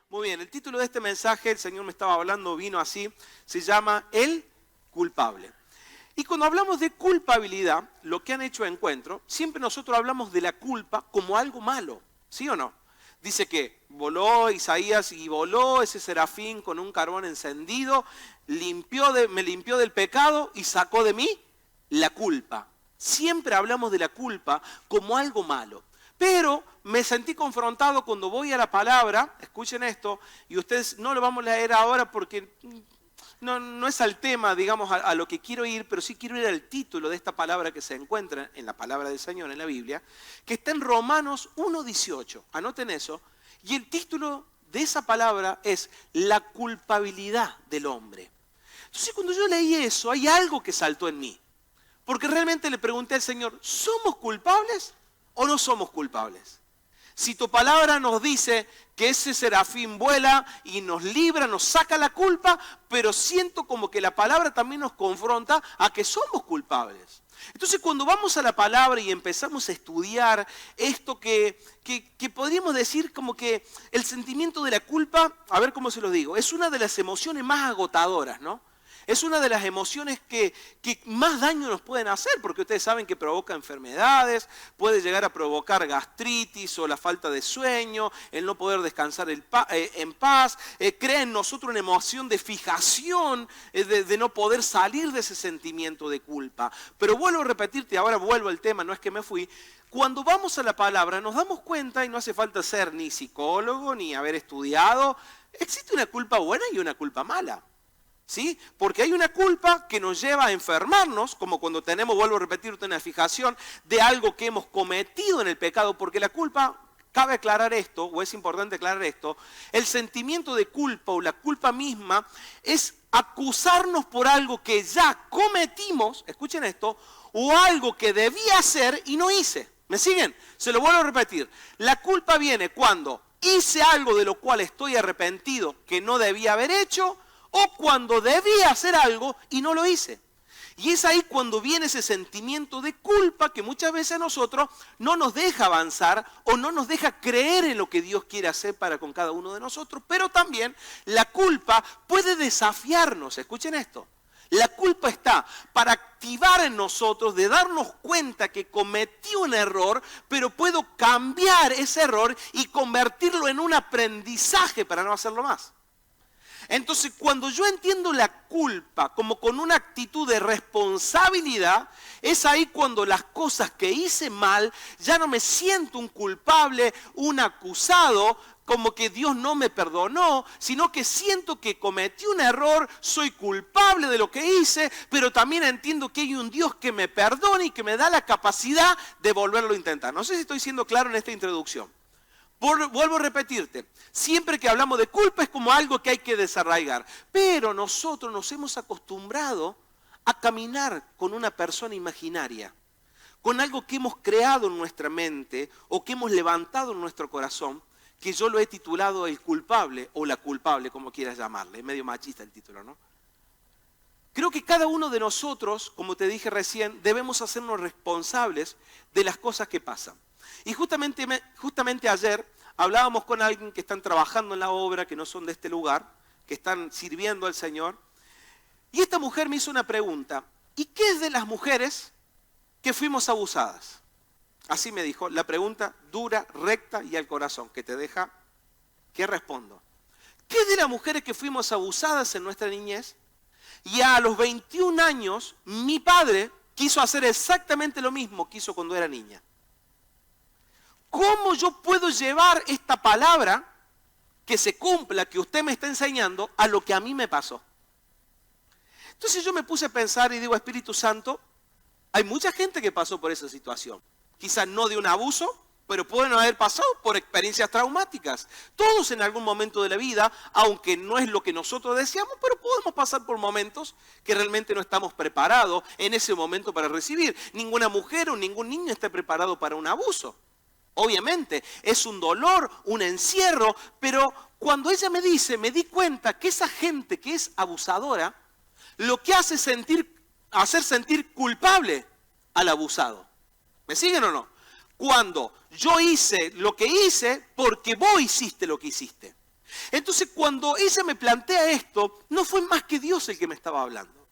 Muy bien, el título de este mensaje, el Señor me estaba hablando, vino así, se llama El culpable. Y cuando hablamos de culpabilidad, lo que han hecho Encuentro, siempre nosotros hablamos de la culpa como algo malo, ¿sí o no? Dice que voló Isaías y voló ese serafín con un carbón encendido, me limpió del pecado y sacó de mí la culpa. Siempre hablamos de la culpa como algo malo. Pero me sentí confrontado cuando voy a la palabra, escuchen esto, y ustedes no lo vamos a leer ahora porque no es al tema, digamos, a lo que quiero ir, pero sí quiero ir al título de esta palabra que se encuentra en la palabra del Señor, en la Biblia, que está en Romanos 1:18. Anoten eso. Y el título de esa palabra es la culpabilidad del hombre. Entonces cuando yo leí eso, hay algo que saltó en mí. Porque realmente le pregunté al Señor, ¿somos culpables o no somos culpables? Si tu palabra nos dice que ese serafín vuela y nos libra, nos saca la culpa, pero siento como que la palabra también nos confronta a que somos culpables. Entonces cuando vamos a la palabra y empezamos a estudiar esto que podríamos decir como que el sentimiento de la culpa, a ver cómo se lo digo, es una de las emociones más agotadoras, ¿no? Es una de las emociones que más daño nos pueden hacer, porque ustedes saben que provoca enfermedades, puede llegar a provocar gastritis o la falta de sueño, el no poder descansar en paz, crea en nosotros una emoción de fijación, de no poder salir de ese sentimiento de culpa. Pero vuelvo a repetirte, ahora vuelvo al tema, no es que me fui. Cuando vamos a la palabra nos damos cuenta, y no hace falta ser ni psicólogo ni haber estudiado, existe una culpa buena y una culpa mala. ¿Sí? Porque hay una culpa que nos lleva a enfermarnos, como cuando tenemos, vuelvo a repetirte, una fijación de algo que hemos cometido en el pecado, porque la culpa, cabe aclarar esto, o es importante aclarar esto, el sentimiento de culpa o la culpa misma es acusarnos por algo que ya cometimos, escuchen esto, o algo que debía hacer y no hice. ¿Me siguen? Se lo vuelvo a repetir. La culpa viene cuando hice algo de lo cual estoy arrepentido que no debía haber hecho, o cuando debía hacer algo y no lo hice. Y es ahí cuando viene ese sentimiento de culpa que muchas veces a nosotros no nos deja avanzar o no nos deja creer en lo que Dios quiere hacer para con cada uno de nosotros. Pero también la culpa puede desafiarnos. Escuchen esto. La culpa está para activar en nosotros de darnos cuenta que cometí un error, pero puedo cambiar ese error y convertirlo en un aprendizaje para no hacerlo más. Entonces, cuando yo entiendo la culpa como con una actitud de responsabilidad, es ahí cuando las cosas que hice mal, ya no me siento un culpable, un acusado, como que Dios no me perdonó, sino que siento que cometí un error, soy culpable de lo que hice, pero también entiendo que hay un Dios que me perdona y que me da la capacidad de volverlo a intentar. No sé si estoy siendo claro en esta introducción. Vuelvo a repetirte, siempre que hablamos de culpa es como algo que hay que desarraigar, pero nosotros nos hemos acostumbrado a caminar con una persona imaginaria, con algo que hemos creado en nuestra mente o que hemos levantado en nuestro corazón, que yo lo he titulado el culpable o la culpable, como quieras llamarle, es medio machista el título, ¿no? Creo que cada uno de nosotros, como te dije recién, debemos hacernos responsables de las cosas que pasan. Y justamente ayer hablábamos con alguien que están trabajando en la obra, que no son de este lugar, que están sirviendo al Señor. Y esta mujer me hizo una pregunta. ¿Y qué es de las mujeres que fuimos abusadas? Así me dijo, la pregunta dura, recta y al corazón, que te deja, ¿qué respondo? ¿Qué es de las mujeres que fuimos abusadas en nuestra niñez? Y a los 21 años, mi padre quiso hacer exactamente lo mismo que hizo cuando era niña. ¿Cómo yo puedo llevar esta palabra que se cumpla, que usted me está enseñando, a lo que a mí me pasó? Entonces yo me puse a pensar y digo, Espíritu Santo, hay mucha gente que pasó por esa situación. Quizás no de un abuso, pero pueden haber pasado por experiencias traumáticas. Todos en algún momento de la vida, aunque no es lo que nosotros deseamos, pero podemos pasar por momentos que realmente no estamos preparados en ese momento para recibir. Ninguna mujer o ningún niño está preparado para un abuso. Obviamente, es un dolor, un encierro, pero cuando ella me dice, me di cuenta que esa gente que es abusadora, lo que hace es hacer sentir culpable al abusado. ¿Me siguen o no? Cuando yo hice lo que hice porque vos hiciste lo que hiciste. Entonces cuando ella me plantea esto, no fue más que Dios el que me estaba hablando.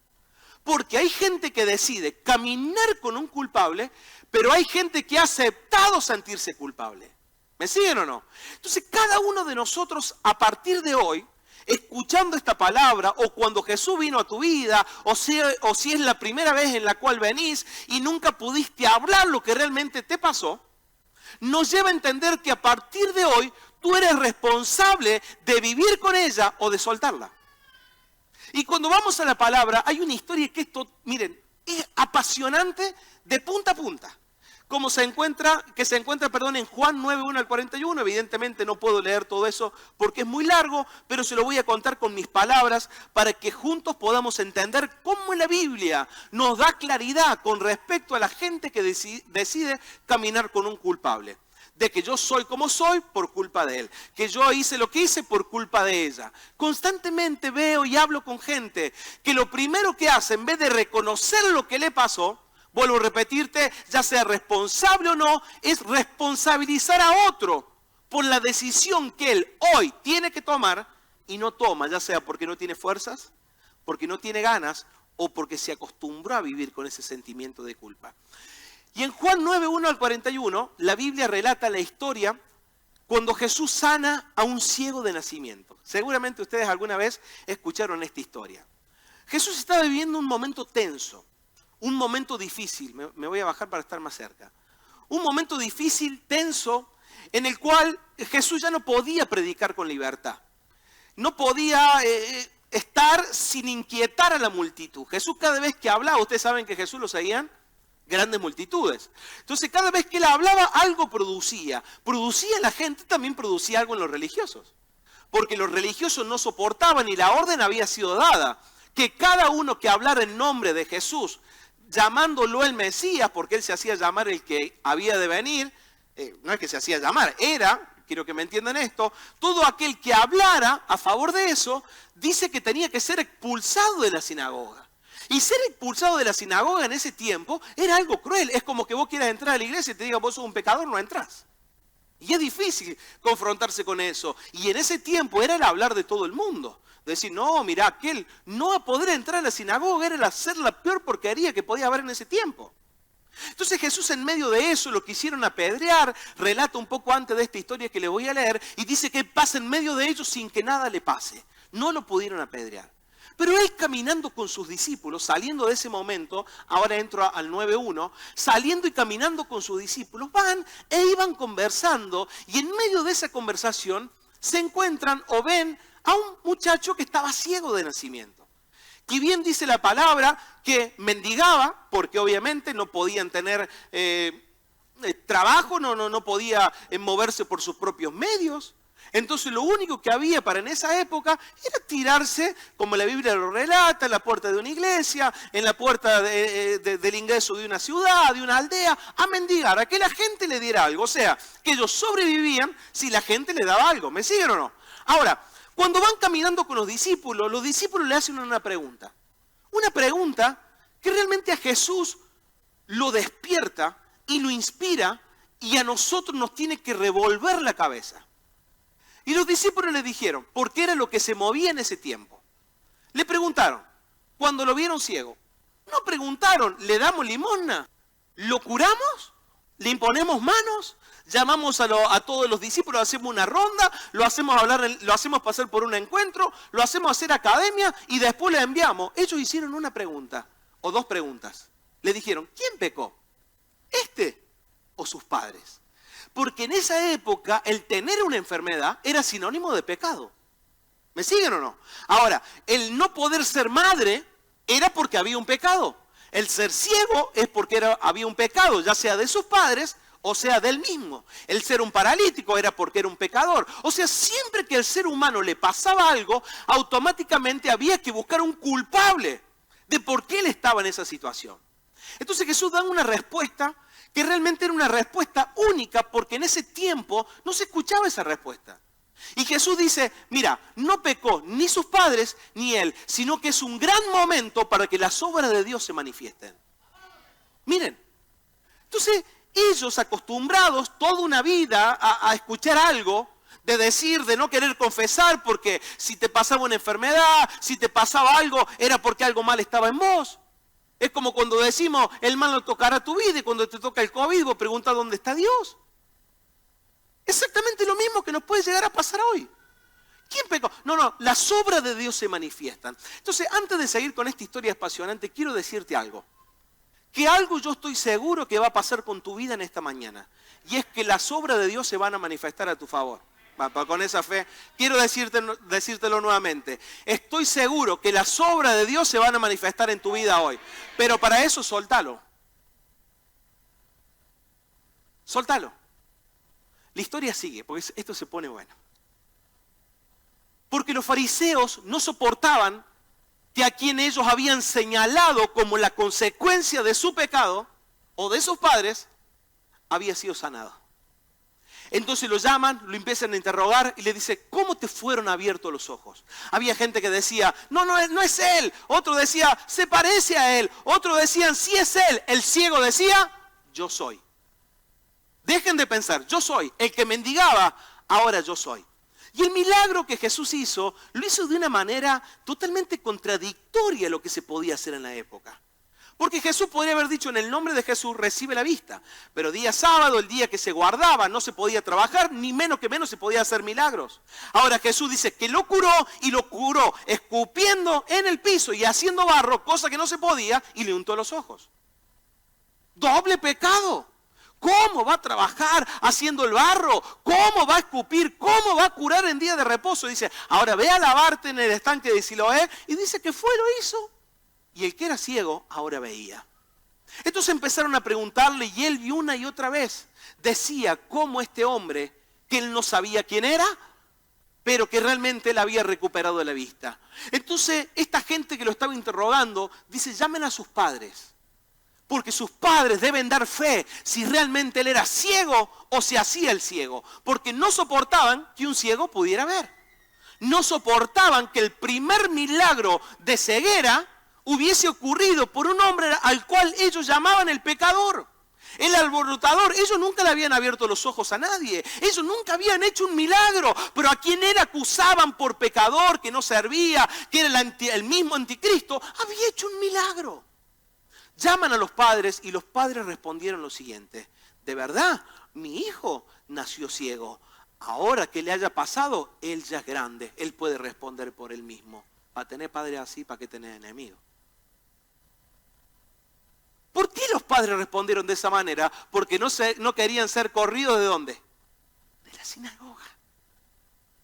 Porque hay gente que decide caminar con un culpable, pero hay gente que ha aceptado sentirse culpable. ¿Me siguen o no? Entonces cada uno de nosotros a partir de hoy, escuchando esta palabra, o cuando Jesús vino a tu vida, o si es la primera vez en la cual venís y nunca pudiste hablar lo que realmente te pasó, nos lleva a entender que a partir de hoy tú eres responsable de vivir con ella o de soltarla. Y cuando vamos a la palabra, hay una historia que esto, miren, es apasionante de punta a punta. Como se encuentra en Juan 9, 1 al 41. Evidentemente no puedo leer todo eso porque es muy largo, pero se lo voy a contar con mis palabras para que juntos podamos entender cómo la Biblia nos da claridad con respecto a la gente que decide caminar con un culpable. De que yo soy como soy por culpa de él. Que yo hice lo que hice por culpa de ella. Constantemente veo y hablo con gente que lo primero que hace, en vez de reconocer lo que le pasó, vuelvo a repetirte, ya sea responsable o no, es responsabilizar a otro por la decisión que él hoy tiene que tomar y no toma, ya sea porque no tiene fuerzas, porque no tiene ganas o porque se acostumbró a vivir con ese sentimiento de culpa. Y en Juan 9, 1 al 41, la Biblia relata la historia cuando Jesús sana a un ciego de nacimiento. Seguramente ustedes alguna vez escucharon esta historia. Jesús estaba viviendo un momento tenso, un momento difícil. Me voy a bajar para estar más cerca. Un momento difícil, tenso, en el cual Jesús ya no podía predicar con libertad. No podía estar sin inquietar a la multitud. Jesús cada vez que hablaba, ustedes saben que Jesús lo seguían grandes multitudes. Entonces cada vez que él hablaba algo producía. Producía la gente, también producía algo en los religiosos. Porque los religiosos no soportaban y la orden había sido dada. Que cada uno que hablara en nombre de Jesús, llamándolo el Mesías, porque él se hacía llamar el que había de venir, no es que se hacía llamar, era, quiero que me entiendan esto, todo aquel que hablara a favor de eso, dice que tenía que ser expulsado de la sinagoga. Y ser expulsado de la sinagoga en ese tiempo era algo cruel. Es como que vos quieras entrar a la iglesia y te digan vos sos un pecador, no entras. Y es difícil confrontarse con eso. Y en ese tiempo era el hablar de todo el mundo. Decir, no, mira, aquel no a poder entrar a la sinagoga era el hacer la peor porquería que podía haber en ese tiempo. Entonces Jesús en medio de eso lo quisieron apedrear, relata un poco antes de esta historia que le voy a leer, y dice que pasa en medio de ellos sin que nada le pase. No lo pudieron apedrear. Pero él caminando con sus discípulos, saliendo de ese momento, ahora entro al 9.1, saliendo y caminando con sus discípulos, van e iban conversando, y en medio de esa conversación se encuentran o ven a un muchacho que estaba ciego de nacimiento. Y bien dice la palabra que mendigaba, porque obviamente no podían tener trabajo, no podía moverse por sus propios medios. Entonces lo único que había para en esa época era tirarse, como la Biblia lo relata, en la puerta de una iglesia, en la puerta del ingreso de una ciudad, de una aldea, a mendigar, a que la gente le diera algo. O sea, que ellos sobrevivían si la gente le daba algo. ¿Me siguen o no? Ahora, cuando van caminando con los discípulos le hacen una pregunta. Una pregunta que realmente a Jesús lo despierta y lo inspira y a nosotros nos tiene que revolver la cabeza. Y los discípulos le dijeron, porque era lo que se movía en ese tiempo. Le preguntaron, cuando lo vieron ciego, no preguntaron, ¿le damos limosna? ¿Lo curamos? ¿Le imponemos manos? Llamamos a todos los discípulos, hacemos una ronda, lo hacemos pasar por un encuentro, lo hacemos hacer academia y después le enviamos. Ellos hicieron una pregunta, o dos preguntas. Le dijeron, ¿quién pecó? ¿Este o sus padres? Porque en esa época el tener una enfermedad era sinónimo de pecado. ¿Me siguen o no? Ahora, el no poder ser madre era porque había un pecado. El ser ciego es porque había un pecado, ya sea de sus padres o sea del mismo. El ser un paralítico era porque era un pecador. O sea, siempre que al ser humano le pasaba algo, automáticamente había que buscar un culpable de por qué él estaba en esa situación. Entonces Jesús da una respuesta que realmente era una respuesta única porque en ese tiempo no se escuchaba esa respuesta. Y Jesús dice, mira, no pecó ni sus padres ni él, sino que es un gran momento para que las obras de Dios se manifiesten. Miren, entonces ellos acostumbrados toda una vida a escuchar algo, de decir, de no querer confesar, porque si te pasaba una enfermedad, si te pasaba algo, era porque algo mal estaba en vos. Es como cuando decimos, el mal no tocará tu vida, y cuando te toca el COVID, vos preguntás dónde está Dios. Exactamente lo mismo que nos puede llegar a pasar hoy. ¿Quién pecó? No, las obras de Dios se manifiestan. Entonces, antes de seguir con esta historia apasionante, quiero decirte algo. Que algo yo estoy seguro que va a pasar con tu vida en esta mañana. Y es que las obras de Dios se van a manifestar a tu favor. Con esa fe, quiero decírtelo nuevamente. Estoy seguro que las obras de Dios se van a manifestar en tu vida hoy. Pero para eso, soltalo. Soltalo. La historia sigue, porque esto se pone bueno. Porque los fariseos no soportaban que a quien ellos habían señalado como la consecuencia de su pecado, o de sus padres, había sido sanado. Entonces lo llaman, lo empiezan a interrogar y le dice, ¿cómo te fueron abiertos los ojos? Había gente que decía, no es él. Otro decía, se parece a él. Otro decían, sí es él. El ciego decía, yo soy. Dejen de pensar, yo soy. El que mendigaba, ahora yo soy. Y el milagro que Jesús hizo, lo hizo de una manera totalmente contradictoria a lo que se podía hacer en la época. Porque Jesús podría haber dicho, en el nombre de Jesús recibe la vista. Pero día sábado, el día que se guardaba, no se podía trabajar, ni menos que menos se podía hacer milagros. Ahora Jesús dice que lo curó, y lo curó escupiendo en el piso y haciendo barro, cosa que no se podía, y le untó los ojos. Doble pecado. ¿Cómo va a trabajar haciendo el barro? ¿Cómo va a escupir? ¿Cómo va a curar en día de reposo? Dice, ahora ve a lavarte en el estanque de Siloé. Y dice que fue, lo hizo. Y el que era ciego, ahora veía. Entonces empezaron a preguntarle y él una y otra vez decía cómo este hombre, que él no sabía quién era, pero que realmente él había recuperado la vista. Entonces esta gente que lo estaba interrogando dice, llamen a sus padres. Porque sus padres deben dar fe si realmente él era ciego o se hacía el ciego. Porque no soportaban que un ciego pudiera ver. No soportaban que el primer milagro de ceguera hubiese ocurrido por un hombre al cual ellos llamaban el pecador. El alborotador. Ellos nunca le habían abierto los ojos a nadie. Ellos nunca habían hecho un milagro. Pero a quien él acusaban por pecador, que no servía, que era el mismo anticristo, había hecho un milagro. Llaman a los padres y los padres respondieron lo siguiente. De verdad, mi hijo nació ciego. Ahora que le haya pasado, él ya es grande. Él puede responder por él mismo. Para tener padres así, ¿para qué tener enemigos? ¿Por qué los padres respondieron de esa manera? Porque no querían ser corridos ¿de dónde? De la sinagoga.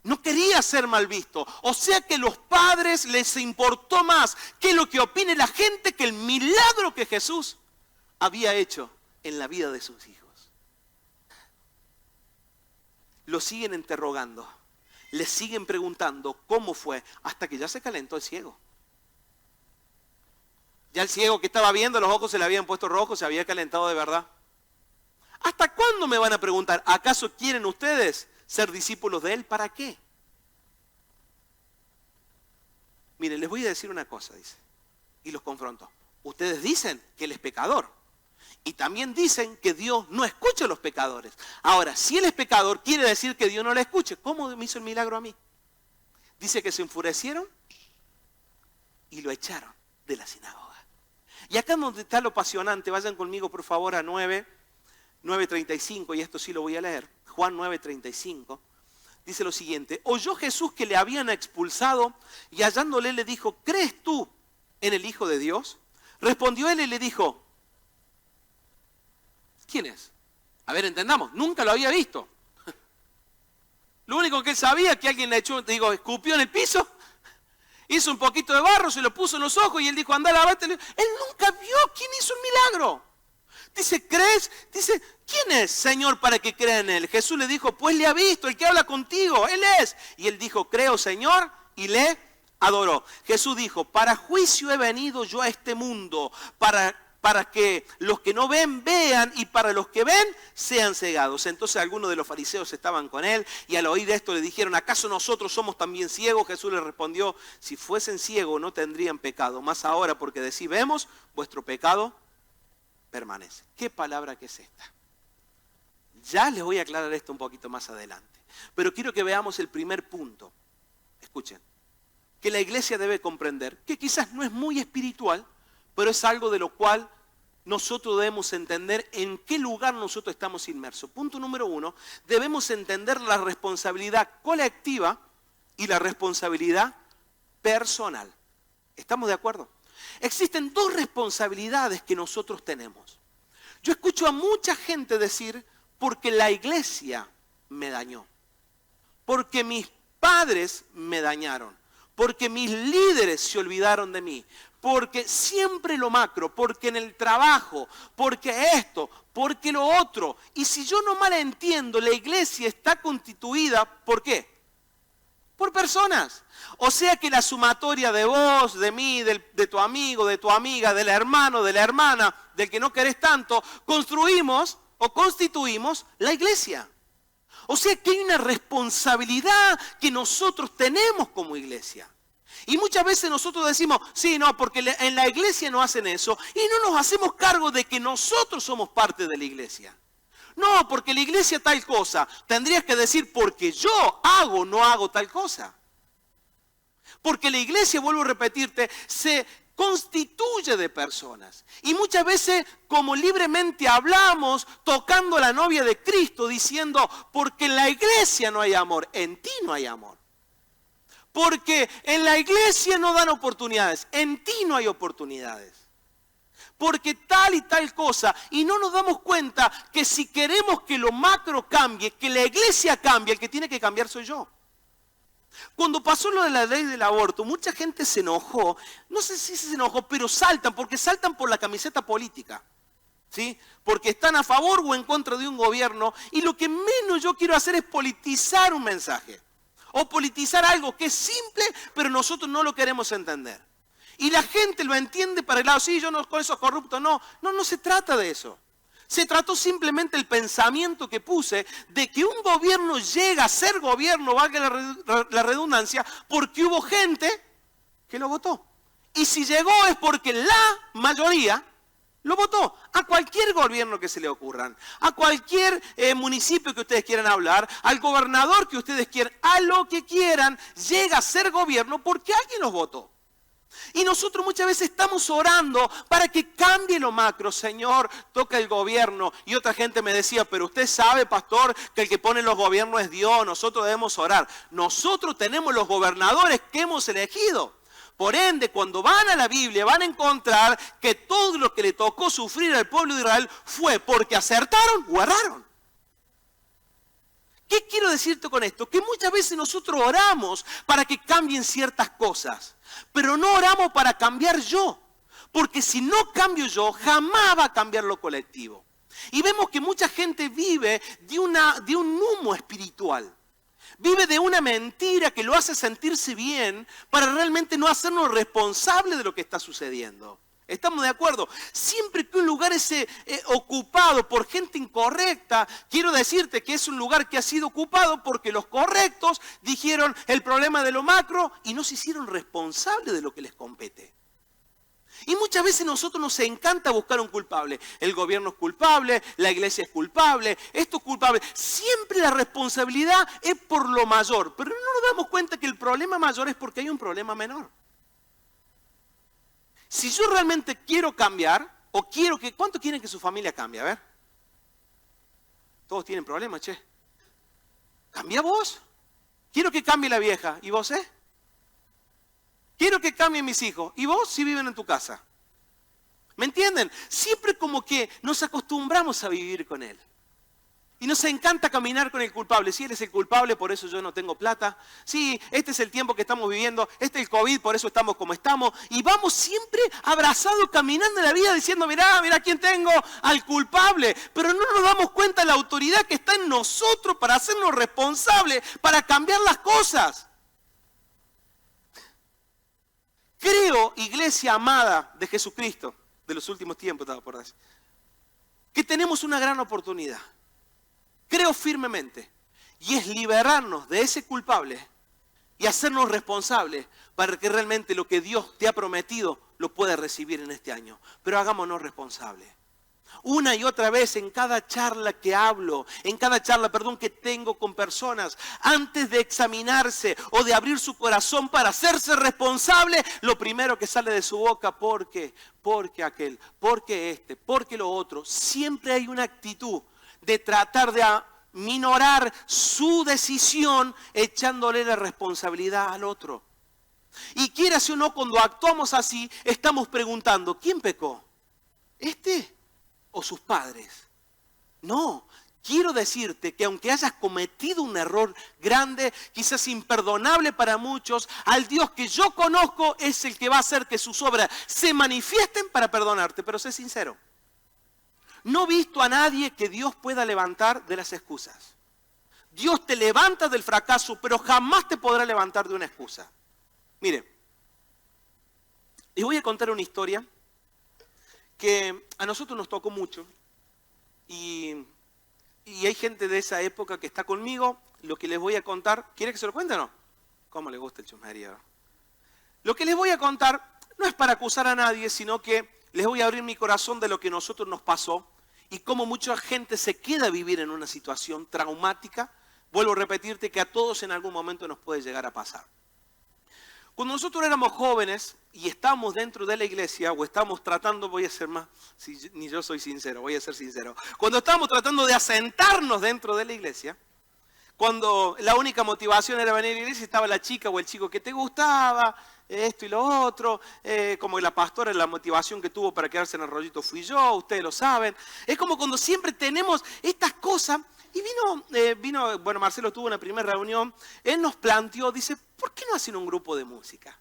No quería ser mal visto. O sea que a los padres les importó más que lo que opine la gente, que el milagro que Jesús había hecho en la vida de sus hijos. Lo siguen interrogando. Le siguen preguntando cómo fue, hasta que ya se calentó el ciego. Ya el ciego que estaba viendo, los ojos se le habían puesto rojos, se había calentado de verdad. ¿Hasta cuándo me van a preguntar? ¿Acaso quieren ustedes ser discípulos de él? ¿Para qué? Miren, les voy a decir una cosa, dice. Y los confronto. Ustedes dicen que él es pecador. Y también dicen que Dios no escucha a los pecadores. Ahora, si él es pecador, quiere decir que Dios no le escuche. ¿Cómo me hizo el milagro a mí? Dice que se enfurecieron y lo echaron de la sinagoga. Y acá es donde está lo apasionante. Vayan conmigo, por favor, a 9:35, y esto sí lo voy a leer. Juan 9:35. Dice lo siguiente. Oyó Jesús que le habían expulsado y hallándole le dijo, ¿crees tú en el Hijo de Dios? Respondió él y le dijo, ¿quién es? A ver, entendamos, nunca lo había visto. Lo único que él sabía que alguien le echó, escupió en el piso, hizo un poquito de barro, se lo puso en los ojos y él dijo, anda, lavate. Él nunca vio quién hizo un milagro. Dice, ¿crees? Dice, ¿quién es, Señor, para que crea en él? Jesús le dijo, pues le ha visto, el que habla contigo, él es. Y él dijo, creo, Señor, y le adoró. Jesús dijo, para juicio he venido yo a este mundo, para que los que no ven, vean, y para los que ven, sean cegados. Entonces algunos de los fariseos estaban con él, y al oír esto le dijeron, ¿acaso nosotros somos también ciegos? Jesús les respondió, si fuesen ciegos no tendrían pecado, más ahora porque decís, vemos, vuestro pecado permanece. ¿Qué palabra que es esta? Ya les voy a aclarar esto un poquito más adelante. Pero quiero que veamos el primer punto. Escuchen, que la iglesia debe comprender, que quizás no es muy espiritual, pero es algo de lo cual nosotros debemos entender en qué lugar nosotros estamos inmersos. Punto número 1, debemos entender la responsabilidad colectiva y la responsabilidad personal. ¿Estamos de acuerdo? Existen dos responsabilidades que nosotros tenemos. Yo escucho a mucha gente decir, porque la iglesia me dañó, porque mis padres me dañaron, porque mis líderes se olvidaron de mí, porque siempre lo macro, porque en el trabajo, porque esto, porque lo otro. Y si yo no mal entiendo, la iglesia está constituida, ¿por qué? Por personas. O sea que la sumatoria de vos, de mí, de tu amigo, de tu amiga, del hermano, de la hermana, del que no querés tanto, construimos o constituimos la iglesia. O sea que hay una responsabilidad que nosotros tenemos como iglesia. Y muchas veces nosotros decimos, sí, no, porque en la iglesia no hacen eso. Y no nos hacemos cargo de que nosotros somos parte de la iglesia. No, porque la iglesia tal cosa. Tendrías que decir, porque yo hago o no hago tal cosa. Porque la iglesia, vuelvo a repetirte, se constituye de personas. Y muchas veces, como libremente hablamos, tocando a la novia de Cristo, diciendo, porque en la iglesia no hay amor, en ti no hay amor. Porque en la iglesia no dan oportunidades, en ti no hay oportunidades. Porque tal y tal cosa, y no nos damos cuenta que si queremos que lo macro cambie, que la iglesia cambie, el que tiene que cambiar soy yo. Cuando pasó lo de la ley del aborto, mucha gente se enojó, no sé si se enojó, pero saltan, porque saltan por la camiseta política. ¿Sí? Porque están a favor o en contra de un gobierno, y lo que menos yo quiero hacer es politizar un mensaje. O politizar algo que es simple, pero nosotros no lo queremos entender. Y la gente lo entiende para el lado, sí, yo no con esos corruptos, no se trata de eso. Se trató simplemente el pensamiento que puse de que un gobierno llega a ser gobierno, valga la redundancia, porque hubo gente que lo votó. Y si llegó es porque la mayoría lo votó. A cualquier gobierno que se le ocurran, a cualquier municipio que ustedes quieran hablar, al gobernador que ustedes quieran, a lo que quieran, llega a ser gobierno porque alguien los votó. Y nosotros muchas veces estamos orando para que cambie lo macro. Señor, toca el gobierno. Y otra gente me decía, pero usted sabe, pastor, que el que pone los gobiernos es Dios. Nosotros debemos orar. Nosotros tenemos los gobernadores que hemos elegido. Por ende, cuando van a la Biblia, van a encontrar que todo lo que le tocó sufrir al pueblo de Israel fue porque acertaron o erraron. ¿Qué quiero decirte con esto? Que muchas veces nosotros oramos para que cambien ciertas cosas, pero no oramos para cambiar yo. Porque si no cambio yo, jamás va a cambiar lo colectivo. Y vemos que mucha gente vive de un humo espiritual. Vive de una mentira que lo hace sentirse bien para realmente no hacernos responsables de lo que está sucediendo. ¿Estamos de acuerdo? Siempre que un lugar es ocupado por gente incorrecta, quiero decirte que es un lugar que ha sido ocupado porque los correctos dijeron el problema de lo macro y no se hicieron responsables de lo que les compete. Y muchas veces a nosotros nos encanta buscar un culpable. El gobierno es culpable, la iglesia es culpable, esto es culpable. Siempre la responsabilidad es por lo mayor, pero no nos damos cuenta que el problema mayor es porque hay un problema menor. Si yo realmente quiero cambiar, o quiero que... ¿Cuánto quieren que su familia cambie? A ver. Todos tienen problemas, che. ¿Cambia vos? Quiero que cambie la vieja. ¿Y vos, Quiero que cambien mis hijos. ¿Y vos si viven en tu casa? ¿Me entienden? Siempre como que nos acostumbramos a vivir con él. Y nos encanta caminar con el culpable. Sí, él es el culpable, por eso yo no tengo plata. Sí, este es el tiempo que estamos viviendo. Este es el COVID, por eso estamos como estamos. Y vamos siempre abrazados, caminando en la vida, diciendo, mirá quién tengo, al culpable. Pero no nos damos cuenta de la autoridad que está en nosotros para hacernos responsables, para cambiar las cosas. Creo, iglesia amada de Jesucristo, de los últimos tiempos, estaba por decir, que tenemos una gran oportunidad. Creo firmemente, y es liberarnos de ese culpable y hacernos responsables para que realmente lo que Dios te ha prometido lo puedas recibir en este año. Pero hagámonos responsables. Una y otra vez en cada charla que hablo, que tengo con personas, antes de examinarse o de abrir su corazón para hacerse responsable, lo primero que sale de su boca, ¿por qué? Porque aquel, porque este, porque lo otro. Siempre hay una actitud de tratar de minorar su decisión echándole la responsabilidad al otro. Y quieras o no, cuando actuamos así, estamos preguntando, ¿quién pecó? ¿Este o sus padres? No, quiero decirte que aunque hayas cometido un error grande, quizás imperdonable para muchos, al Dios que yo conozco es el que va a hacer que sus obras se manifiesten para perdonarte. Pero sé sincero, no he visto a nadie que Dios pueda levantar de las excusas. Dios te levanta del fracaso, pero jamás te podrá levantar de una excusa. Mire, les voy a contar una historia que a nosotros nos tocó mucho y hay gente de esa época que está conmigo. Lo que les voy a contar, ¿quiere que se lo cuente o no? ¿Cómo le gusta el chusmerío? Lo que les voy a contar no es para acusar a nadie, sino que les voy a abrir mi corazón de lo que a nosotros nos pasó y cómo mucha gente se queda a vivir en una situación traumática. Vuelvo a repetirte que a todos en algún momento nos puede llegar a pasar. Cuando nosotros éramos jóvenes y estábamos dentro de la iglesia, o estábamos tratando, voy a ser más, si ni yo soy sincero, voy a ser sincero. Cuando estábamos tratando de asentarnos dentro de la iglesia, cuando la única motivación era venir a la iglesia, estaba la chica o el chico que te gustaba, esto y lo otro, como la pastora, la motivación que tuvo para quedarse en el rollito fui yo, ustedes lo saben. Es como cuando siempre tenemos estas cosas. Y bueno, Marcelo tuvo una primera reunión, él nos planteó, dice, ¿por qué no hacen un grupo de música?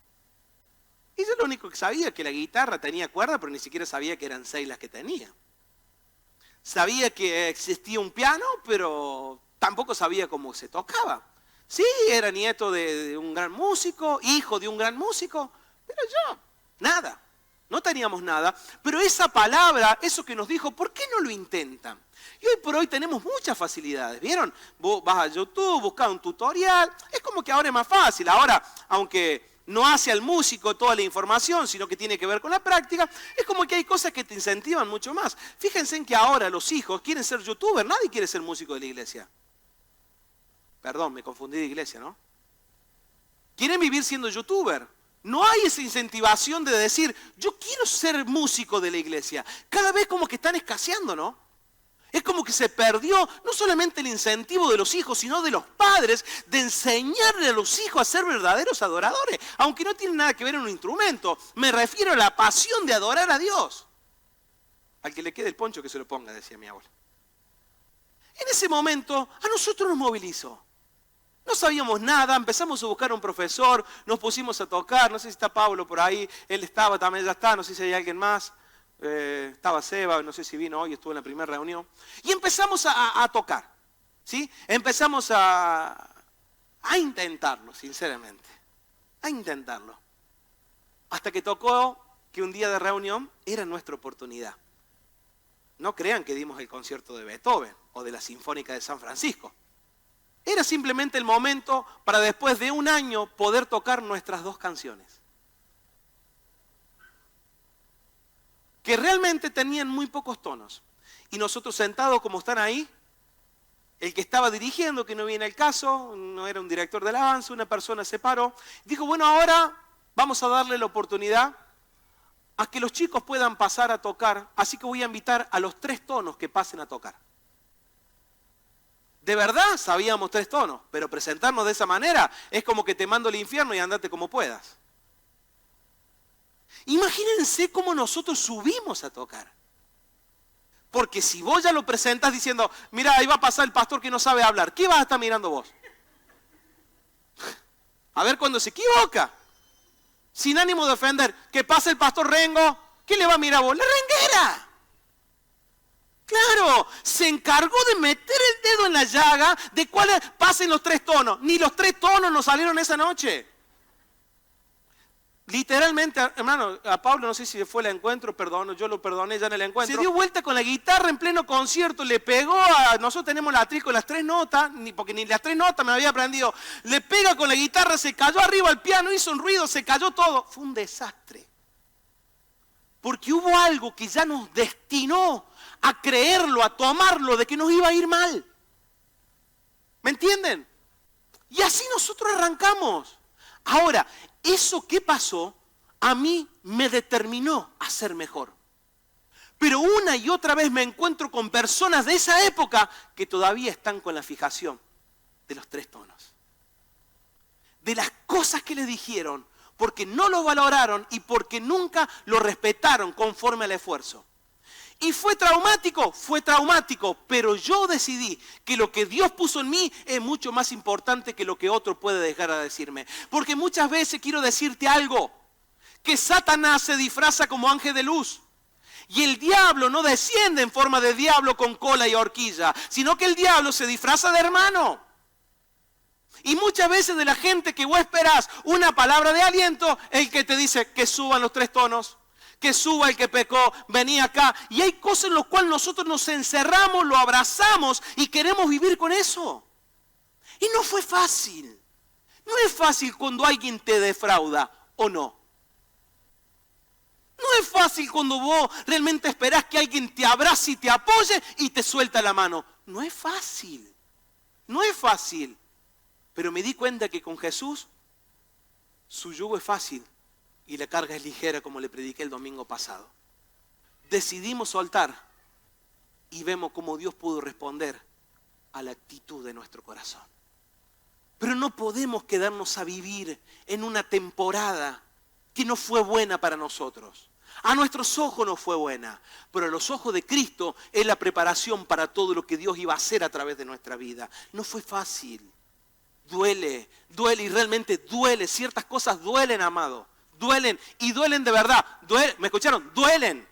Y yo lo único que sabía que la guitarra tenía cuerda, pero ni siquiera sabía que eran 6 las que tenía. Sabía que existía un piano, pero tampoco sabía cómo se tocaba. Sí, era nieto de un gran músico, hijo de un gran músico, pero yo, nada. No teníamos nada, pero esa palabra, eso que nos dijo, ¿por qué no lo intentan? Y hoy por hoy tenemos muchas facilidades, ¿vieron? Vos vas a YouTube, buscas un tutorial, es como que ahora es más fácil. Ahora, aunque no hace al músico toda la información, sino que tiene que ver con la práctica, es como que hay cosas que te incentivan mucho más. Fíjense en que ahora los hijos quieren ser youtubers, nadie quiere ser músico de la iglesia. Perdón, me confundí de iglesia, ¿no? Quieren vivir siendo youtuber. No hay esa incentivación de decir, yo quiero ser músico de la iglesia. Cada vez como que están escaseando, ¿no? Es como que se perdió no solamente el incentivo de los hijos, sino de los padres de enseñarle a los hijos a ser verdaderos adoradores. Aunque no tiene nada que ver en un instrumento. Me refiero a la pasión de adorar a Dios. Al que le quede el poncho que se lo ponga, decía mi abuela. En ese momento a nosotros nos movilizó. No sabíamos nada, empezamos a buscar un profesor, nos pusimos a tocar, no sé si está Pablo por ahí, él estaba, también ya está, no sé si hay alguien más, estaba Seba, no sé si vino hoy, estuvo en la primera reunión, y empezamos a tocar, ¿sí? Empezamos a intentarlo, sinceramente, a intentarlo, hasta que tocó que un día de reunión era nuestra oportunidad. No crean que dimos el concierto de Beethoven o de la Sinfónica de San Francisco. Era simplemente el momento para después de un año poder tocar nuestras 2 canciones. Que realmente tenían muy pocos tonos. Y nosotros sentados como están ahí, el que estaba dirigiendo, que no viene el caso, no era un director de alabanza, una persona se paró, dijo, bueno, ahora vamos a darle la oportunidad a que los chicos puedan pasar a tocar, así que voy a invitar a los 3 tonos que pasen a tocar. De verdad sabíamos 3 tonos, pero presentarnos de esa manera es como que te mando al infierno y andate como puedas. Imagínense cómo nosotros subimos a tocar. Porque si vos ya lo presentas diciendo, mira, ahí va a pasar el pastor que no sabe hablar, ¿qué vas a estar mirando vos? A ver cuando se equivoca. Sin ánimo de ofender, que pase el pastor Rengo, ¿qué le va a mirar a vos? ¡La renguera! Claro, se encargó de meter el dedo en la llaga de cuáles pasen los 3 tonos. Ni los 3 tonos nos salieron esa noche. Literalmente, hermano, a Pablo no sé si fue el encuentro, perdón, yo lo perdoné ya en el encuentro. Se dio vuelta con la guitarra en pleno concierto, le pegó nosotros tenemos la atriz con las 3 notas, porque ni las 3 notas me había aprendido. Le pega con la guitarra, se cayó arriba al piano, hizo un ruido, se cayó todo. Fue un desastre. Porque hubo algo que ya nos destinó a creerlo, a tomarlo, de que nos iba a ir mal. ¿Me entienden? Y así nosotros arrancamos. Ahora, eso que pasó, a mí me determinó a ser mejor. Pero una y otra vez me encuentro con personas de esa época que todavía están con la fijación de los 3 tonos. De las cosas que le dijeron, porque no lo valoraron y porque nunca lo respetaron conforme al esfuerzo. Y fue traumático, pero yo decidí que lo que Dios puso en mí es mucho más importante que lo que otro puede dejar a decirme. Porque muchas veces quiero decirte algo, que Satanás se disfraza como ángel de luz. Y el diablo no desciende en forma de diablo con cola y horquilla, sino que el diablo se disfraza de hermano. Y muchas veces de la gente que vos esperás una palabra de aliento, el que te dice que suban los 3 tonos, que suba el que pecó, vení acá. Y hay cosas en las cuales nosotros nos encerramos, lo abrazamos y queremos vivir con eso. Y no fue fácil. No es fácil cuando alguien te defrauda, ¿o no? No es fácil cuando vos realmente esperás que alguien te abrace y te apoye y te suelta la mano. No es fácil. No es fácil. Pero me di cuenta que con Jesús, su yugo es fácil y la carga es ligera, como le prediqué el domingo pasado. Decidimos soltar y vemos cómo Dios pudo responder a la actitud de nuestro corazón. Pero no podemos quedarnos a vivir en una temporada que no fue buena para nosotros. A nuestros ojos no fue buena, pero a los ojos de Cristo es la preparación para todo lo que Dios iba a hacer a través de nuestra vida. No fue fácil. Duele y realmente duele. Ciertas cosas duelen, amado. Duelen y duelen de verdad. ¿Me escucharon? Duelen.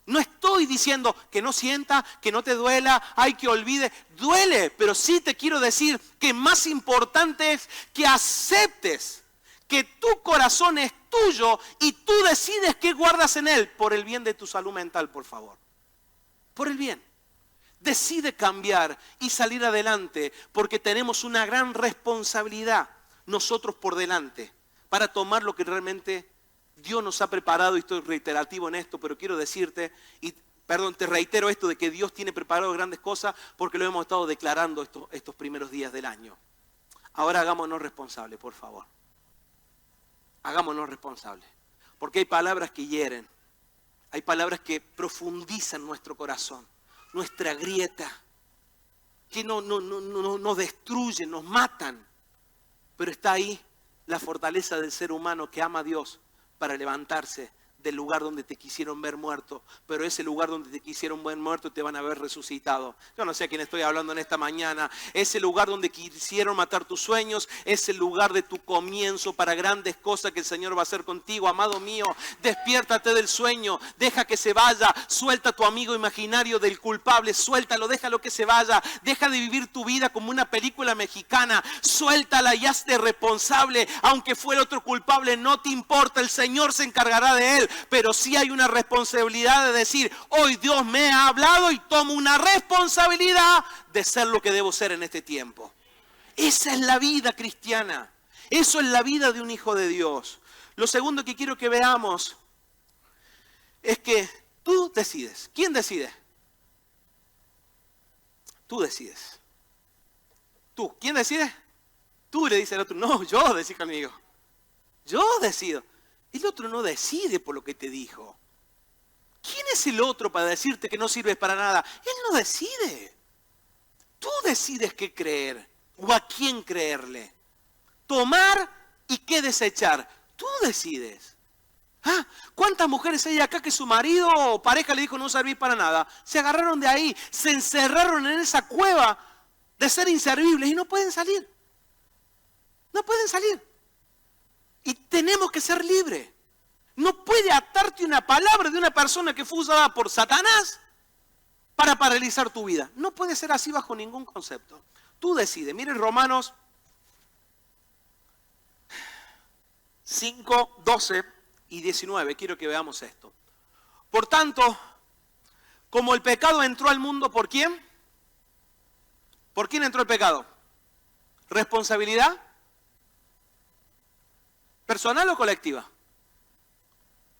No estoy diciendo que no sienta, que no te duela, hay que olvide. Duele, pero sí te quiero decir que más importante es que aceptes que tu corazón es tuyo y tú decides qué guardas en él por el bien de tu salud mental, por favor. Por el bien. Decide cambiar y salir adelante porque tenemos una gran responsabilidad nosotros por delante para tomar lo que realmente Dios nos ha preparado. Y estoy reiterativo en esto, pero quiero decirte, te reitero esto de que Dios tiene preparado grandes cosas porque lo hemos estado declarando estos primeros días del año. Ahora hagámonos responsables, por favor. Hagámonos responsables. Porque hay palabras que hieren. Hay palabras que profundizan nuestro corazón, nuestra grieta, que nos destruyen, nos matan. Pero está ahí la fortaleza del ser humano que ama a Dios para levantarse del lugar donde te quisieron ver muerto, pero ese lugar donde te quisieron ver muerto te van a ver resucitado. Yo no sé a quién estoy hablando en esta mañana. Ese lugar donde quisieron matar tus sueños es el lugar de tu comienzo para grandes cosas que el Señor va a hacer contigo. Amado mío, despiértate del sueño, deja que se vaya, suelta a tu amigo imaginario del culpable, suéltalo, déjalo que se vaya, deja de vivir tu vida como una película mexicana, suéltala y hazte responsable. Aunque fue el otro culpable, no te importa, el Señor se encargará de él. Pero sí hay una responsabilidad de decir, hoy Dios me ha hablado y tomo una responsabilidad de ser lo que debo ser en este tiempo. Esa es la vida cristiana. Eso es la vida de un hijo de Dios. Lo segundo que quiero que veamos es que tú decides. ¿Quién decide? Tú decides. ¿Tú? ¿Quién decide? Tú le dices al otro, no, yo decí conmigo. Yo decido. El otro no decide por lo que te dijo. ¿Quién es el otro para decirte que no sirves para nada? Él no decide. Tú decides qué creer o a quién creerle. Tomar y qué desechar. Tú decides. ¿Cuántas mujeres hay acá que su marido o pareja le dijo no servís para nada? Se agarraron de ahí, se encerraron en esa cueva de ser inservibles y no pueden salir. No pueden salir. Y tenemos que ser libres. No puede atarte una palabra de una persona que fue usada por Satanás para paralizar tu vida. No puede ser así bajo ningún concepto. Tú decides. Miren Romanos 5, 12 y 19. Quiero que veamos esto. Por tanto, como el pecado entró al mundo, ¿por quién? ¿Por quién entró el pecado? ¿Responsabilidad? ¿Personal o colectiva?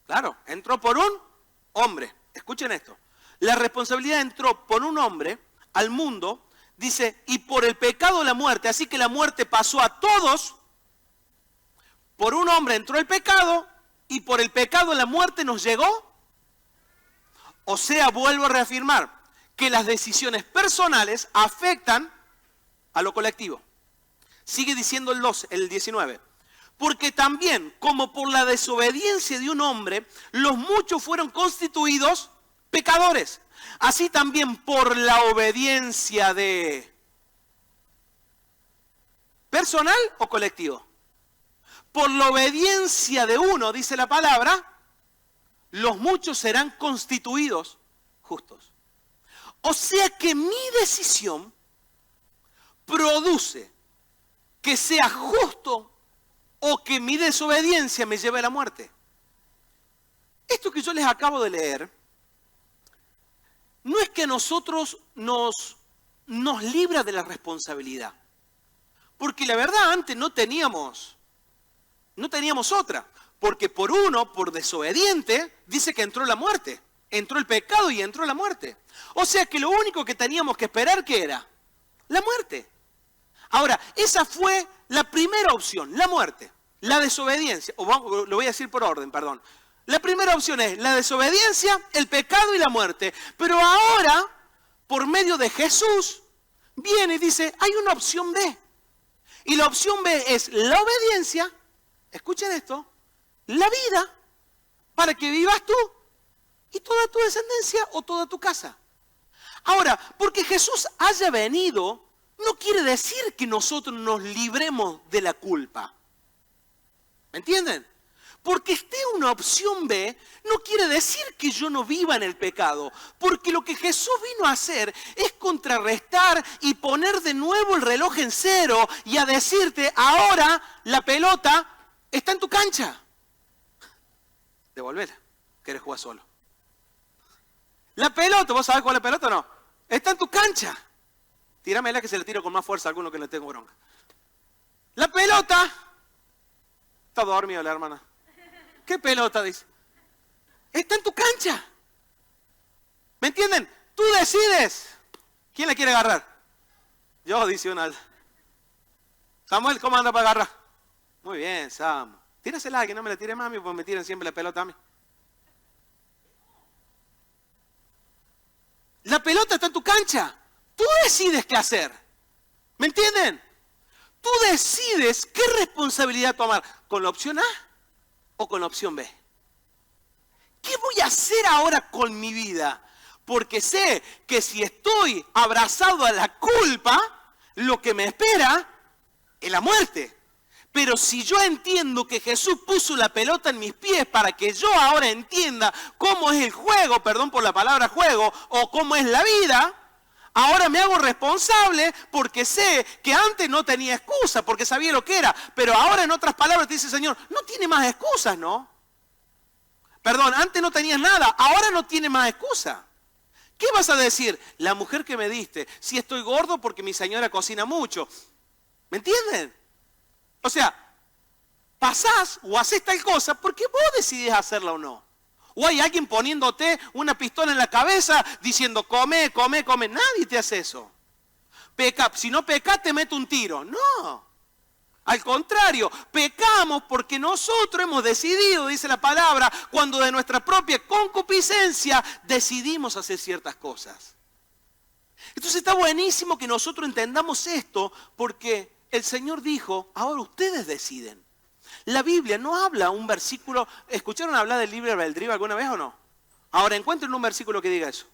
Claro, entró por un hombre. Escuchen esto. La responsabilidad entró por un hombre al mundo, dice, y por el pecado la muerte. Así que la muerte pasó a todos. Por un hombre entró el pecado y por el pecado la muerte nos llegó. O sea, vuelvo a reafirmar que las decisiones personales afectan a lo colectivo. Sigue diciendo el 19. Porque también, como por la desobediencia de un hombre, los muchos fueron constituidos pecadores. Así también por la obediencia de personal o colectivo. Por la obediencia de uno, dice la palabra, los muchos serán constituidos justos. O sea que mi decisión produce que sea justo o que mi desobediencia me lleve a la muerte. Esto que yo les acabo de leer, no es que a nosotros nos libra de la responsabilidad. Porque la verdad antes no teníamos otra. Porque por desobediente, dice que entró la muerte. Entró el pecado y entró la muerte. O sea que lo único que teníamos que esperar, ¿qué era? La muerte. Ahora, esa fue la primera opción, la muerte. La desobediencia, lo voy a decir por orden, perdón. La primera opción es la desobediencia, el pecado y la muerte. Pero ahora, por medio de Jesús, viene y dice, hay una opción B. Y la opción B es la obediencia, escuchen esto, la vida, para que vivas tú y toda tu descendencia o toda tu casa. Ahora, porque Jesús haya venido, no quiere decir que nosotros nos libremos de la culpa. ¿Me entienden? Porque esté una opción B, no quiere decir que yo no viva en el pecado. Porque lo que Jesús vino a hacer es contrarrestar y poner de nuevo el reloj en cero y a decirte, ahora la pelota está en tu cancha. Devolvela, querés jugar solo. La pelota, ¿vos sabés cuál es la pelota o no? Está en tu cancha. Tíramela que se le tiro con más fuerza a alguno que le tengo bronca. La pelota. Está dormido la hermana. ¿Qué pelota? Dice. Está en tu cancha. ¿Me entienden? Tú decides. ¿Quién la quiere agarrar? Yo, dice una. Samuel, ¿cómo anda para agarrar? Muy bien, Sam. Tírasela, que no me la tire mami, porque me tiran siempre la pelota a mí. La pelota está en tu cancha. Tú decides qué hacer. ¿Me entienden? Tú decides qué responsabilidad tomar. ¿Con la opción A o con la opción B? ¿Qué voy a hacer ahora con mi vida? Porque sé que si estoy abrazado a la culpa, lo que me espera es la muerte. Pero si yo entiendo que Jesús puso la pelota en mis pies para que yo ahora entienda cómo es el juego, perdón por la palabra juego, o cómo es la vida, ahora me hago responsable porque sé que antes no tenía excusa, porque sabía lo que era. Pero ahora en otras palabras te dice el Señor, no tiene más excusas, ¿no? Perdón, antes no tenías nada, ahora no tiene más excusa. ¿Qué vas a decir? La mujer que me diste, si estoy gordo porque mi señora cocina mucho. ¿Me entienden? O sea, pasás o haces tal cosa porque vos decidís hacerla o no. O hay alguien poniéndote una pistola en la cabeza diciendo, come, come, come. Nadie te hace eso. Peca, si no pecas, te mete un tiro. No. Al contrario, pecamos porque nosotros hemos decidido, dice la palabra, cuando de nuestra propia concupiscencia decidimos hacer ciertas cosas. Entonces está buenísimo que nosotros entendamos esto porque el Señor dijo, ahora ustedes deciden. La Biblia no habla un versículo. ¿Escucharon hablar del libre albedrío alguna vez o no? Ahora encuentren un versículo que diga eso.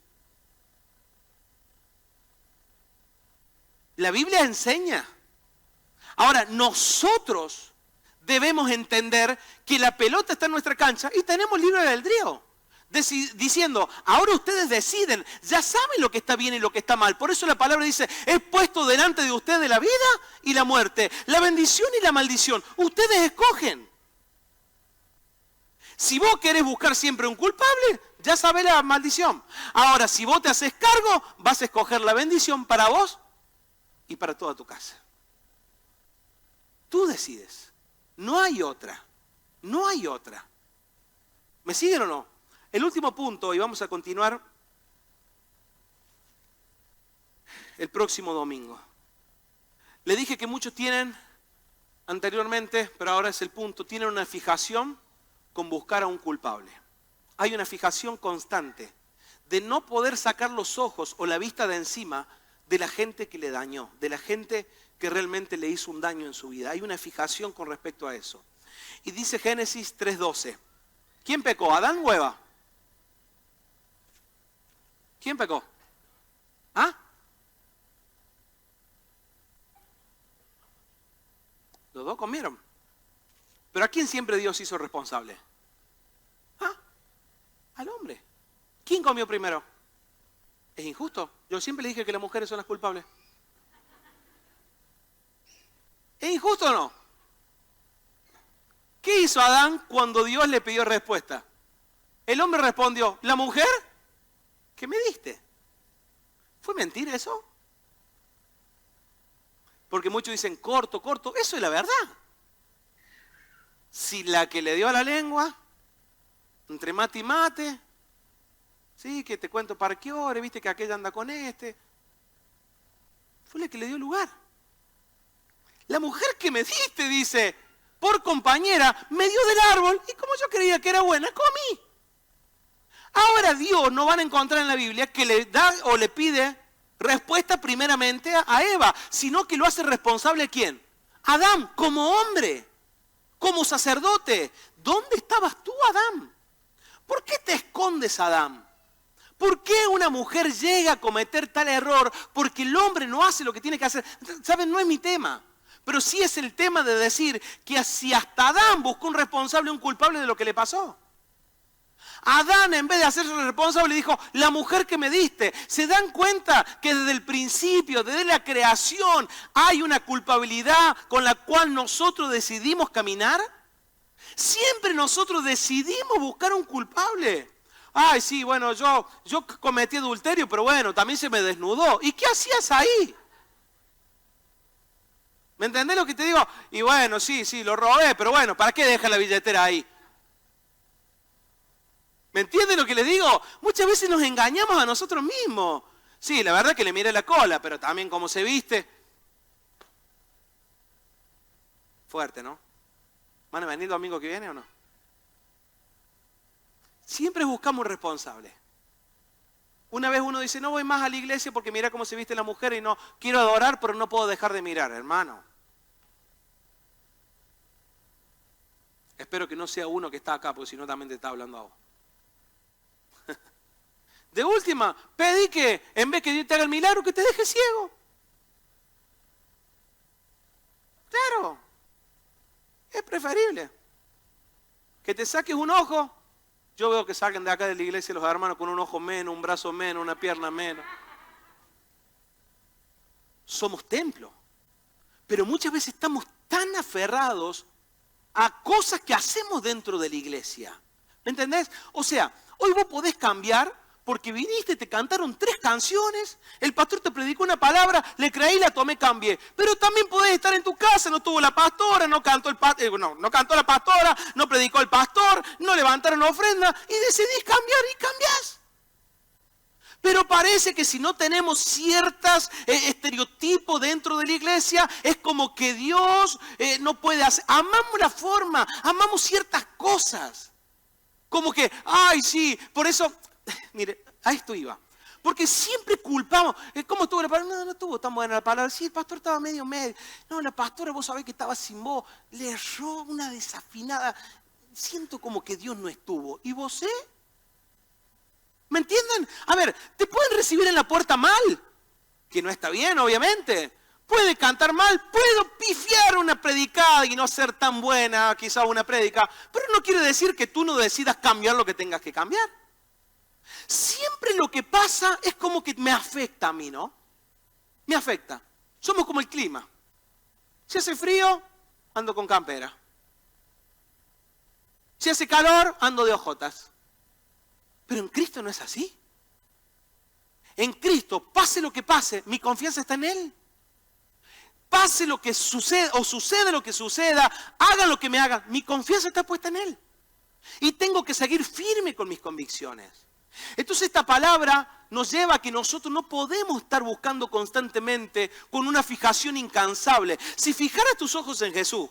La Biblia enseña. Ahora nosotros debemos entender que la pelota está en nuestra cancha y tenemos libre albedrío. Diciendo, ahora ustedes deciden, ya saben lo que está bien y lo que está mal. Por eso la palabra dice, he puesto delante de ustedes la vida y la muerte, la bendición y la maldición. Ustedes escogen. Si vos querés buscar siempre un culpable, ya sabés la maldición. Ahora, si vos te haces cargo, vas a escoger la bendición para vos y para toda tu casa. Tú decides. No hay otra. No hay otra. ¿Me siguen o no? El último punto, y vamos a continuar, el próximo domingo. Le dije que muchos tienen anteriormente, pero ahora es el punto, tienen una fijación con buscar a un culpable. Hay una fijación constante de no poder sacar los ojos o la vista de encima de la gente que le dañó, de la gente que realmente le hizo un daño en su vida. Hay una fijación con respecto a eso. Y dice Génesis 3:12. ¿Quién pecó? ¿Adán o Eva? ¿Quién pecó? ¿Ah? Los dos comieron. ¿Pero a quién siempre Dios hizo responsable? ¿Ah? Al hombre. ¿Quién comió primero? Es injusto. Yo siempre le dije que las mujeres son las culpables. ¿Es injusto o no? ¿Qué hizo Adán cuando Dios le pidió respuesta? El hombre respondió, ¿la mujer? ¿Qué me diste? ¿Fue mentira eso? Porque muchos dicen corto, eso es la verdad. Si la que le dio a la lengua, entre mate y mate, sí, que te cuento para qué hora, viste que aquella anda con este, fue la que le dio lugar. La mujer que me diste, dice, por compañera, me dio del árbol y como yo creía que era buena, comí. Ahora Dios no van a encontrar en la Biblia que le da o le pide respuesta primeramente a Eva, sino que lo hace responsable ¿a quién? Adán, como hombre, como sacerdote. ¿Dónde estabas tú, Adán? ¿Por qué te escondes, Adán? ¿Por qué una mujer llega a cometer tal error? Porque el hombre no hace lo que tiene que hacer. ¿Saben? No es mi tema. Pero sí es el tema de decir que si hasta Adán buscó un responsable, un culpable de lo que le pasó. Adán, en vez de hacerse responsable, dijo, la mujer que me diste. ¿Se dan cuenta que desde el principio, desde la creación, hay una culpabilidad con la cual nosotros decidimos caminar? Siempre nosotros decidimos buscar un culpable. Ay, sí, bueno, yo cometí adulterio, pero bueno, también se me desnudó. ¿Y qué hacías ahí? ¿Me entendés lo que te digo? Y bueno, sí, lo robé, pero bueno, ¿para qué deja la billetera ahí? ¿Me entienden lo que les digo? Muchas veces nos engañamos a nosotros mismos. Sí, la verdad que le miré la cola, pero también cómo se viste. Fuerte, ¿no? ¿Van a venir el domingo que viene o no? Siempre buscamos responsables. Una vez uno dice, no voy más a la iglesia porque mira cómo se viste la mujer y no quiero adorar, pero no puedo dejar de mirar, hermano. Espero que no sea uno que está acá, porque si no también te está hablando a vos. De última, pedí que en vez que Dios te haga el milagro, que te deje ciego. Claro, es preferible. Que te saques un ojo. Yo veo que salgan de acá de la iglesia los hermanos con un ojo menos, un brazo menos, una pierna menos. Somos templo. Pero muchas veces estamos tan aferrados a cosas que hacemos dentro de la iglesia. ¿Me entendés? O sea, hoy vos podés cambiar porque viniste, te cantaron 3 canciones, el pastor te predicó una palabra, le creí, la tomé, cambié. Pero también podés estar en tu casa, no tuvo la pastora, no cantó la pastora, no predicó el pastor, no levantaron ofrenda y decidís cambiar y cambiás. Pero parece que si no tenemos ciertos estereotipos dentro de la iglesia, es como que Dios no puede hacer. Amamos la forma, amamos ciertas cosas. Como que, ay sí, por eso, mire, a esto iba. Porque siempre culpamos. ¿Cómo estuvo la palabra? No estuvo tan buena la palabra. Sí, el pastor estaba medio. No, la pastora, vos sabés que estaba sin voz. Le erró una desafinada. Siento como que Dios no estuvo. ¿Y vos, ¿Me entienden? A ver, te pueden recibir en la puerta mal. Que no está bien, obviamente. Puede cantar mal, puedo pifiar una predicada y no ser tan buena, quizá una prédica, pero no quiere decir que tú no decidas cambiar lo que tengas que cambiar. Siempre lo que pasa es como que me afecta a mí, ¿no? Me afecta. Somos como el clima. Si hace frío, ando con campera. Si hace calor, ando de ojotas. Pero en Cristo no es así. En Cristo, pase lo que pase, mi confianza está en Él. Pase lo que suceda o suceda lo que suceda, hagan lo que me hagan, mi confianza está puesta en Él. Y tengo que seguir firme con mis convicciones. Entonces esta palabra nos lleva a que nosotros no podemos estar buscando constantemente con una fijación incansable. Si fijaras tus ojos en Jesús,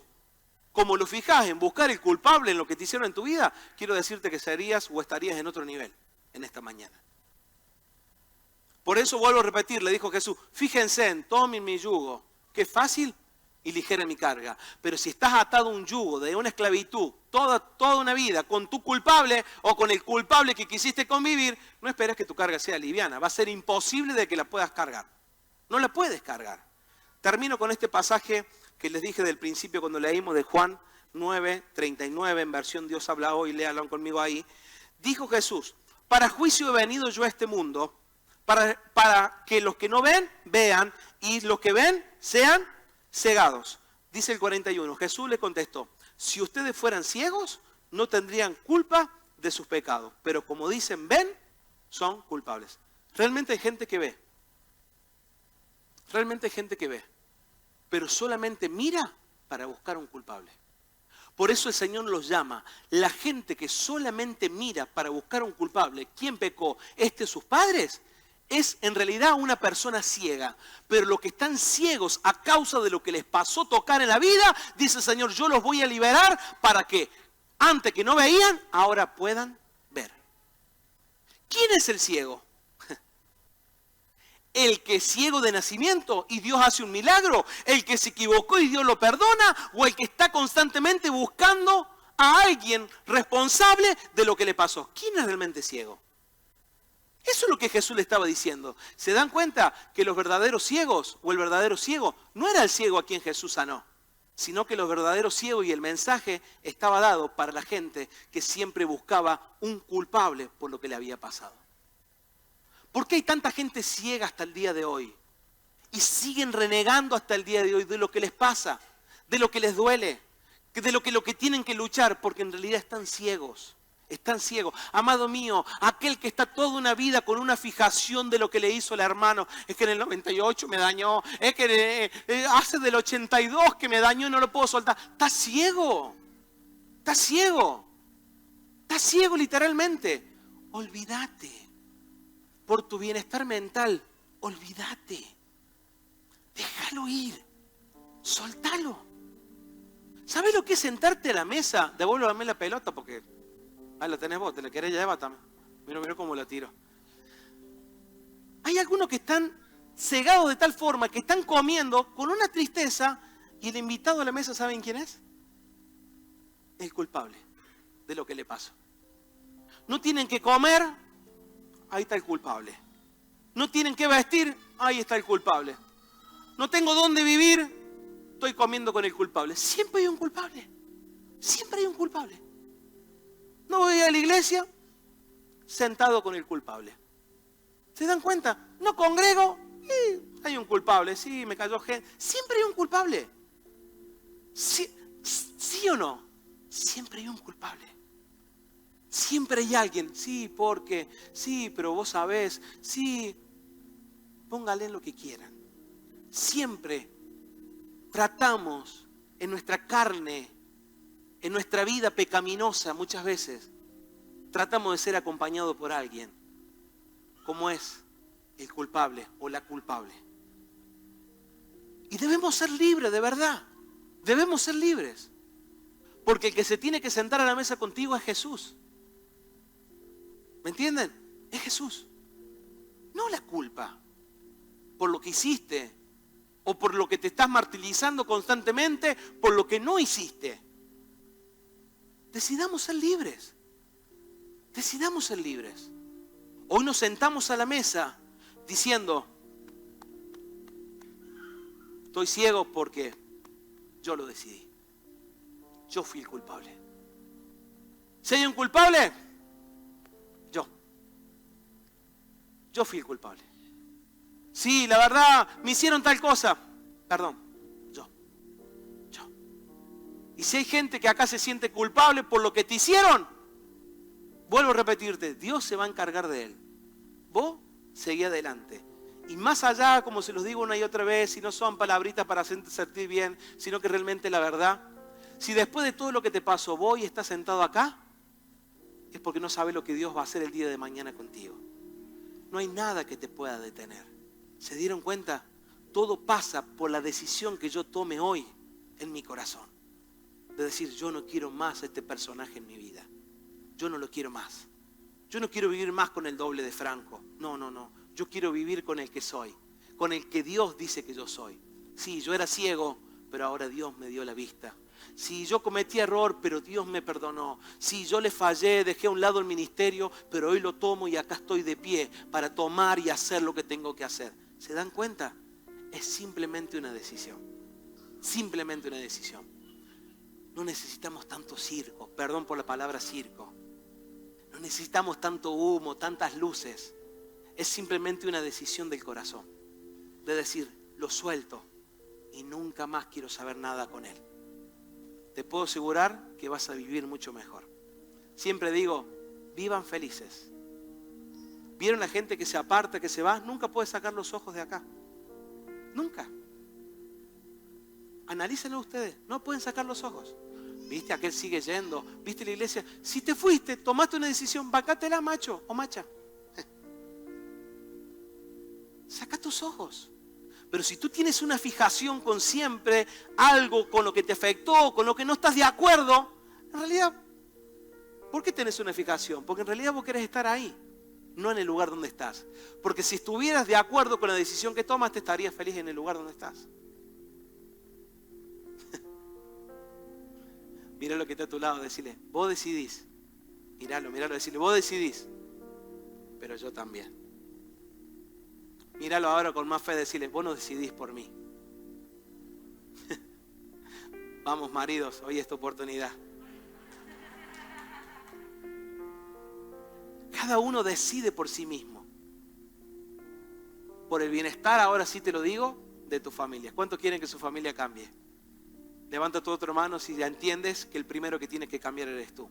como lo fijas en buscar el culpable en lo que te hicieron en tu vida, quiero decirte que serías o estarías en otro nivel en esta mañana. Por eso vuelvo a repetir, le dijo Jesús, fíjense en, tomen mi yugo, que es fácil y ligera mi carga. Pero si estás atado a un yugo de una esclavitud, toda una vida, con tu culpable o con el culpable que quisiste convivir, no esperes que tu carga sea liviana. Va a ser imposible de que la puedas cargar. No la puedes cargar. Termino con este pasaje que les dije del principio cuando leímos de Juan 9:39, en versión Dios habla hoy, léalo conmigo ahí. Dijo Jesús, para juicio he venido yo a este mundo, para que los que no ven, vean, y los que ven, sean cegados. Dice el 41, Jesús le contestó, si ustedes fueran ciegos, no tendrían culpa de sus pecados. Pero como dicen, ven, son culpables. Realmente hay gente que ve. Realmente hay gente que ve. Pero solamente mira para buscar un culpable. Por eso el Señor los llama, la gente que solamente mira para buscar un culpable. ¿Quién pecó? ¿Sus padres? Es en realidad una persona ciega, pero los que están ciegos a causa de lo que les pasó tocar en la vida, dice el Señor, yo los voy a liberar para que antes que no veían, ahora puedan ver. ¿Quién es el ciego? El que es ciego de nacimiento y Dios hace un milagro, el que se equivocó y Dios lo perdona, o el que está constantemente buscando a alguien responsable de lo que le pasó. ¿Quién es realmente ciego? Eso es lo que Jesús le estaba diciendo. ¿Se dan cuenta que los verdaderos ciegos o el verdadero ciego no era el ciego a quien Jesús sanó, sino que los verdaderos ciegos y el mensaje estaba dado para la gente que siempre buscaba un culpable por lo que le había pasado? ¿Por qué hay tanta gente ciega hasta el día de hoy? Y siguen renegando hasta el día de hoy de lo que les pasa, de lo que les duele, de lo que tienen que luchar, porque en realidad están ciegos. Están ciegos. Amado mío, aquel que está toda una vida con una fijación de lo que le hizo el hermano, es que en el 98 me dañó, es que hace del 82 que me dañó y no lo puedo soltar. Está ciego. Está ciego. Está ciego literalmente. Olvídate. Por tu bienestar mental, olvídate. Déjalo ir. Soltalo. ¿Sabes lo que es sentarte a la mesa? Devuélvame la pelota porque... ahí la tenés vos, te la querés llevar también. Mira cómo la tiro. Hay algunos que están cegados de tal forma que están comiendo con una tristeza y el invitado a la mesa, ¿saben quién es? El culpable de lo que le pasó. No tienen que comer, ahí está el culpable. No tienen que vestir, ahí está el culpable. No tengo dónde vivir, estoy comiendo con el culpable. Siempre hay un culpable. Siempre hay un culpable. No voy a la iglesia, sentado con el culpable. ¿Se dan cuenta? No congrego, y hay un culpable. Sí, me cayó gente. Siempre hay un culpable. ¿Sí o no? Siempre hay un culpable. Siempre hay alguien. Sí, porque, sí, pero vos sabés. Sí, póngale lo que quieran. Siempre tratamos en nuestra carne, en nuestra vida pecaminosa, muchas veces, tratamos de ser acompañados por alguien, como es el culpable o la culpable. Y debemos ser libres, de verdad. Debemos ser libres. Porque el que se tiene que sentar a la mesa contigo es Jesús. ¿Me entienden? Es Jesús. No la culpa por lo que hiciste o por lo que te estás martirizando constantemente por lo que no hiciste. Decidamos ser libres. Decidamos ser libres. Hoy nos sentamos a la mesa diciendo, estoy ciego porque yo lo decidí. Yo fui el culpable. Si hay un culpable, yo fui el culpable. Sí, la verdad, me hicieron tal cosa. Perdón, yo. Y si hay gente que acá se siente culpable por lo que te hicieron, vuelvo a repetirte, Dios se va a encargar de él. Vos seguí adelante. Y más allá, como se los digo una y otra vez, si no son palabritas para hacerte sentir bien, sino que realmente la verdad, si después de todo lo que te pasó, vos y estás sentado acá, es porque no sabes lo que Dios va a hacer el día de mañana contigo. No hay nada que te pueda detener. ¿Se dieron cuenta? Todo pasa por la decisión que yo tome hoy en mi corazón. De decir, yo no quiero más a este personaje en mi vida. Yo no lo quiero más. Yo no quiero vivir más con el doble de Franco. No, no, no. Yo quiero vivir con el que soy. Con el que Dios dice que yo soy. Sí, yo era ciego, pero ahora Dios me dio la vista. Sí, yo cometí error, pero Dios me perdonó. Sí, yo le fallé, dejé a un lado el ministerio, pero hoy lo tomo y acá estoy de pie para tomar y hacer lo que tengo que hacer. ¿Se dan cuenta? Es simplemente una decisión. Simplemente una decisión. No necesitamos tanto circo, perdón por la palabra circo. No necesitamos tanto humo, tantas luces. Es simplemente una decisión del corazón. De decir, lo suelto y nunca más quiero saber nada con él. Te puedo asegurar que vas a vivir mucho mejor. Siempre digo, vivan felices. ¿Vieron la gente que se aparta, que se va? Nunca puede sacar los ojos de acá. Nunca. Analícenlo ustedes, no pueden sacar los ojos. ¿Viste? Aquel sigue yendo. ¿Viste la iglesia? Si te fuiste, tomaste una decisión, bancátela, macho o macha. Saca tus ojos. Pero si tú tienes una fijación con siempre algo con lo que te afectó, con lo que no estás de acuerdo, en realidad, ¿por qué tenés una fijación? Porque en realidad vos querés estar ahí, no en el lugar donde estás. Porque si estuvieras de acuerdo con la decisión que tomas, te estarías feliz en el lugar donde estás. Mira lo que está a tu lado, decirle, vos decidís. Míralo, decirle, vos decidís. Pero yo también. Míralo ahora con más fe, decirle, vos no decidís por mí. Vamos, maridos, hoy es tu oportunidad. Cada uno decide por sí mismo. Por el bienestar, ahora sí te lo digo, de tu familia. ¿Cuántos quieren que su familia cambie? Levanta tu otra mano si ya entiendes que el primero que tiene que cambiar eres tú.